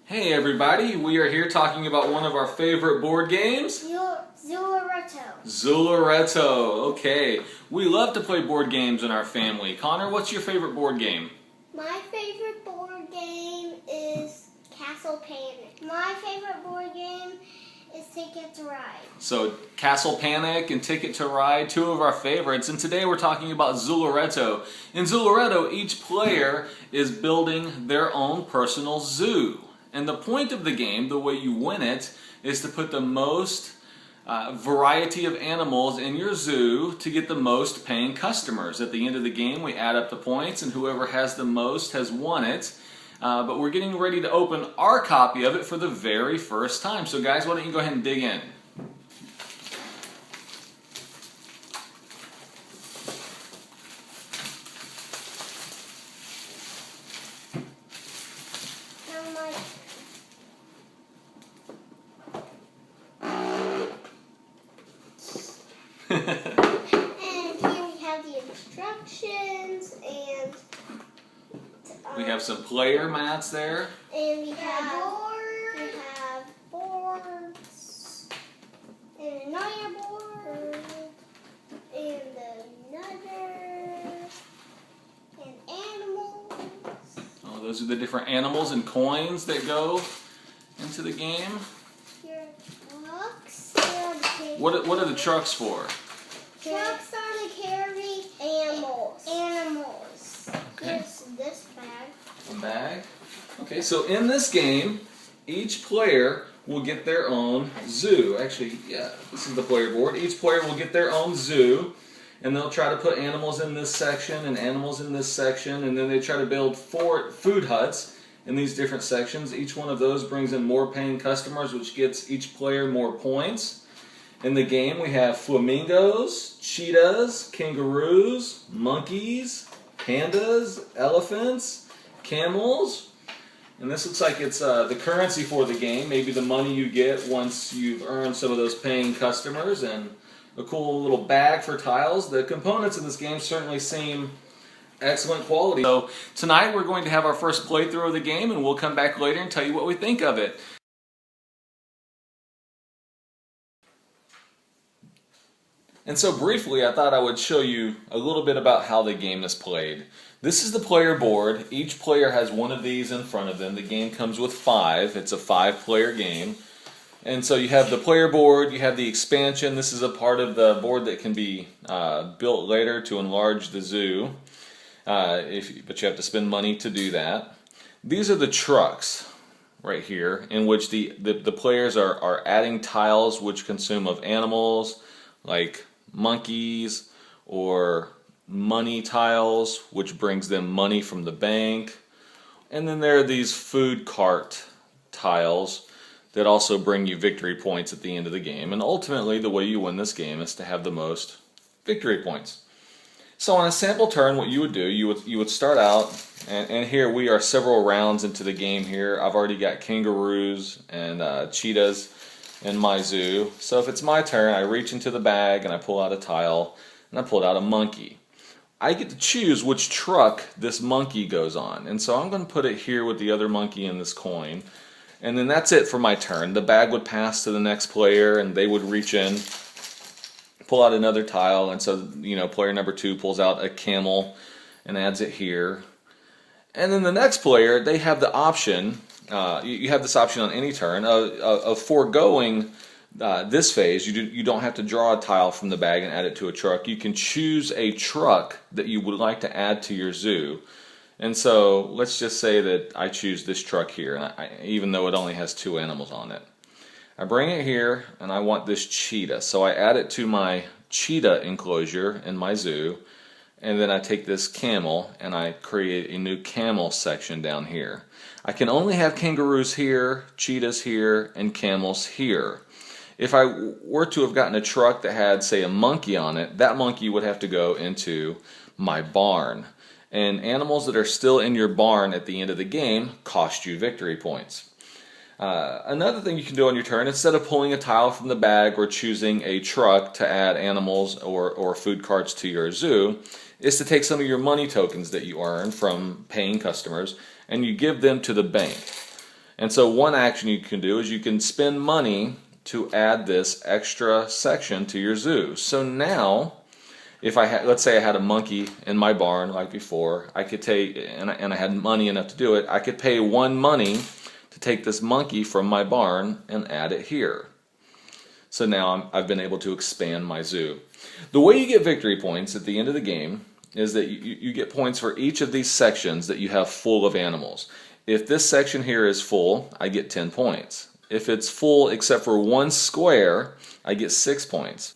Hey everybody, we are here talking about one of our favorite board games. Zooloretto. Zooloretto. Okay, we love to play board games in our family. Connor, what's your favorite board game? My favorite board game is Castle Panic. My favorite board game is Ticket to Ride. So, Castle Panic and Ticket to Ride, two of our favorites. And today we're talking about Zooloretto. In Zooloretto, each player is building their own personal zoo. And the point of the game, the way you win it, is to put the most variety of animals in your zoo to get the most paying customers. At the end of the game, we add up the points, and whoever has the most has won it. But we're getting ready to open our copy of it for the very first time. So guys, why don't you go ahead and dig in? And here we have the instructions, and we have some player mats there. And we have boards, and another board, and animals. Oh, those are the different animals and coins that go into the game. Here are trucks. What are the trucks for? Trucks are to carry animals. Okay. Here's this bag. A bag. Okay, so in this game, each player will get their own zoo. Actually, yeah, this is the player board. Each player will get their own zoo, and they'll try to put animals in this section and animals in this section, and then they try to build 4 food huts in these different sections. Each one of those brings in more paying customers, which gets each player more points. In the game, we have flamingos, cheetahs, kangaroos, monkeys, pandas, elephants, camels, and this looks like it's the currency for the game, maybe the money you get once you've earned some of those paying customers, and a cool little bag for tiles. The components in this game certainly seem excellent quality. So tonight we're going to have our first playthrough of the game, and we'll come back later and tell you what we think of it. And so briefly, I thought I would show you a little bit about how the game is played. This is the player board. Each player has one of these in front of them. The game comes with 5. It's a 5-player game. And so you have the player board, you have the expansion. This is a part of the board that can be built later to enlarge the zoo. But you have to spend money to do that. These are the trucks right here, in which the players are adding tiles which consume of animals, like monkeys, or money tiles, which brings them money from the bank. And then there are these food cart tiles that also bring you victory points at the end of the game. And ultimately, the way you win this game is to have the most victory points. So on a sample turn, what you would do, you would start out, and here we are several rounds into the game here. I've already got kangaroos and cheetahs in my zoo. So if it's my turn, I reach into the bag and I pull out a tile, and I pulled out a monkey. I get to choose which truck this monkey goes on, and so I'm going to put it here with the other monkey in this coin, and then that's it for my turn. The bag would pass to the next player, and they would reach in, pull out another tile, and so player number 2 pulls out a camel and adds it here. And then the next player, they have the option, you have this option on any turn, of foregoing this phase. You don't have to draw a tile from the bag and add it to a truck. You can choose a truck that you would like to add to your zoo. And so let's just say that I choose this truck here, even though it only has 2 animals on it. I bring it here, and I want this cheetah. So I add it to my cheetah enclosure in my zoo. And then I take this camel and I create a new camel section down here. I can only have kangaroos here, cheetahs here, and camels here. If I were to have gotten a truck that had, say, a monkey on it, that monkey would have to go into my barn. And animals that are still in your barn at the end of the game cost you victory points. Another thing you can do on your turn, instead of pulling a tile from the bag or choosing a truck to add animals or food carts to your zoo, is to take some of your money tokens that you earn from paying customers and you give them to the bank. And so one action you can do is you can spend money to add this extra section to your zoo. So now, if I had, let's say I had a monkey in my barn like before, I could take, and I had money enough to do it, I could pay one money to take this monkey from my barn and add it here. So now I've been able to expand my zoo. The way you get victory points at the end of the game is that you get points for each of these sections that you have full of animals. If this section here is full, I get 10 points. If it's full except for one square, I get 6 points.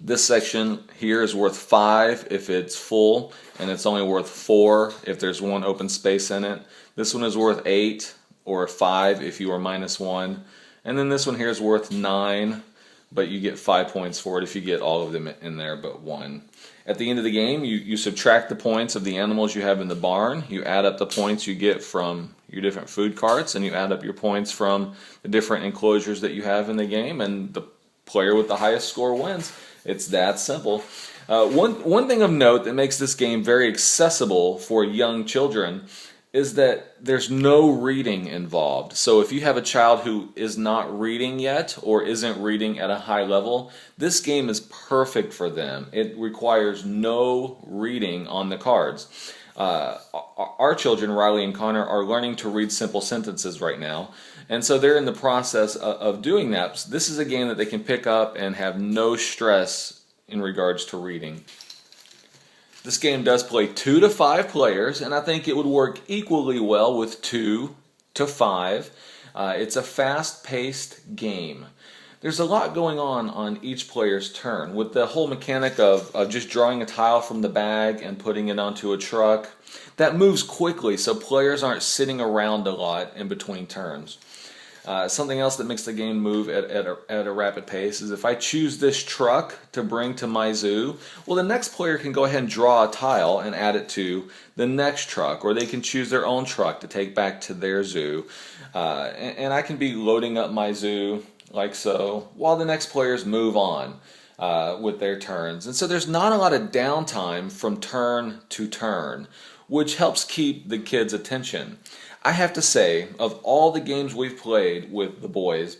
This section here is worth 5 if it's full, and it's only worth 4 if there's one open space in it. This one is worth 8 or 5 if you are -1. And then this one here is worth 9, but you get 5 points for it if you get all of them in there but 1. At the end of the game, you subtract the points of the animals you have in the barn, you add up the points you get from your different food carts, and you add up your points from the different enclosures that you have in the game, and the player with the highest score wins. It's that simple. One thing of note that makes this game very accessible for young children is that there's no reading involved. So if you have a child who is not reading yet or isn't reading at a high level, this game is perfect for them. It requires no reading on the cards. Our children, Riley and Connor, are learning to read simple sentences right now, and so they're in the process of doing that. So this is a game that they can pick up and have no stress in regards to reading. This game does play 2 to 5 players, and I think it would work equally well with 2 to 5. It's a fast-paced game. There's a lot going on each player's turn. With the whole mechanic of just drawing a tile from the bag and putting it onto a truck, that moves quickly, so players aren't sitting around a lot in between turns. Something else that makes the game move at a rapid pace is if I choose this truck to bring to my zoo, well, the next player can go ahead and draw a tile and add it to the next truck, or they can choose their own truck to take back to their zoo. And I can be loading up my zoo like so while the next players move on with their turns. And so there's not a lot of downtime from turn to turn, which helps keep the kids' attention. I have to say, of all the games we've played with the boys,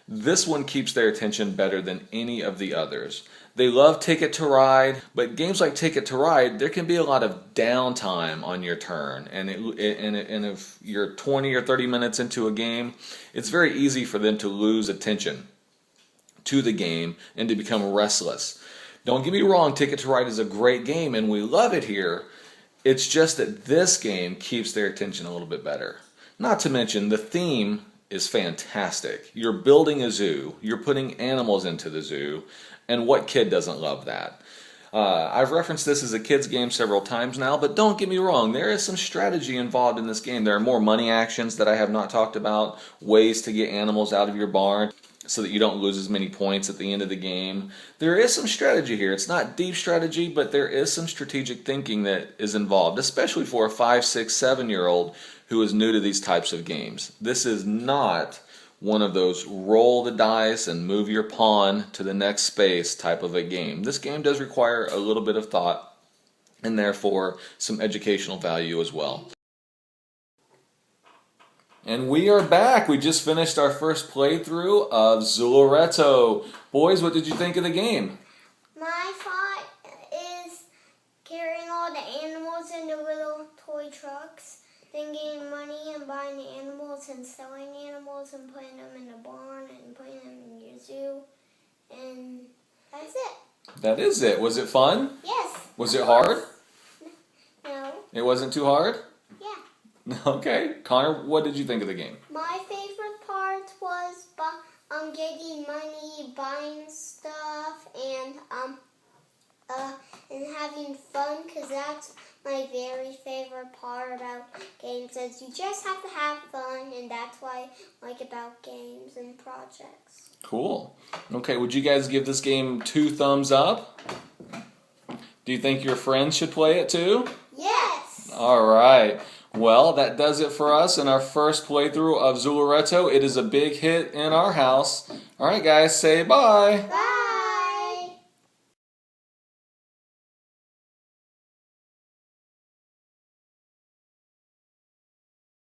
this one keeps their attention better than any of the others. They love Ticket to Ride, but games like Ticket to Ride, there can be a lot of downtime on your turn. And if you're 20 or 30 minutes into a game, it's very easy for them to lose attention to the game and to become restless. Don't get me wrong, Ticket to Ride is a great game and we love it here. It's just that this game keeps their attention a little bit better. Not to mention, the theme is fantastic. You're building a zoo, you're putting animals into the zoo, and what kid doesn't love that? I've referenced this as a kid's game several times now, but don't get me wrong, there is some strategy involved in this game. There are more money actions that I have not talked about, ways to get animals out of your barn so that you don't lose as many points at the end of the game. There is some strategy here. It's not deep strategy, but there is some strategic thinking that is involved, especially for a 5, 6, 7-year-old who is new to these types of games. This is not one of those roll the dice and move your pawn to the next space type of a game. This game does require a little bit of thought and therefore some educational value as well. And we are back. We just finished our first playthrough of Zooloretto. Boys, what did you think of the game? My thought is carrying all the animals in the little toy trucks, then getting money and buying the animals and selling animals and putting them in the barn and putting them in your zoo. And that's it. That is it. Was it fun? Yes. Was it hard? No. It wasn't too hard? Yeah. Okay. Connor, what did you think of the game? My favorite part was getting money, buying stuff, and having fun, because that's my very favorite part about games, is you just have to have fun, and that's what I like about games and projects. Cool. Okay, would you guys give this game 2 thumbs up? Do you think your friends should play it too? Yes! All right. Well, that does it for us in our first playthrough of Zooloretto. It is a big hit in our house. All right, guys, say bye. Bye!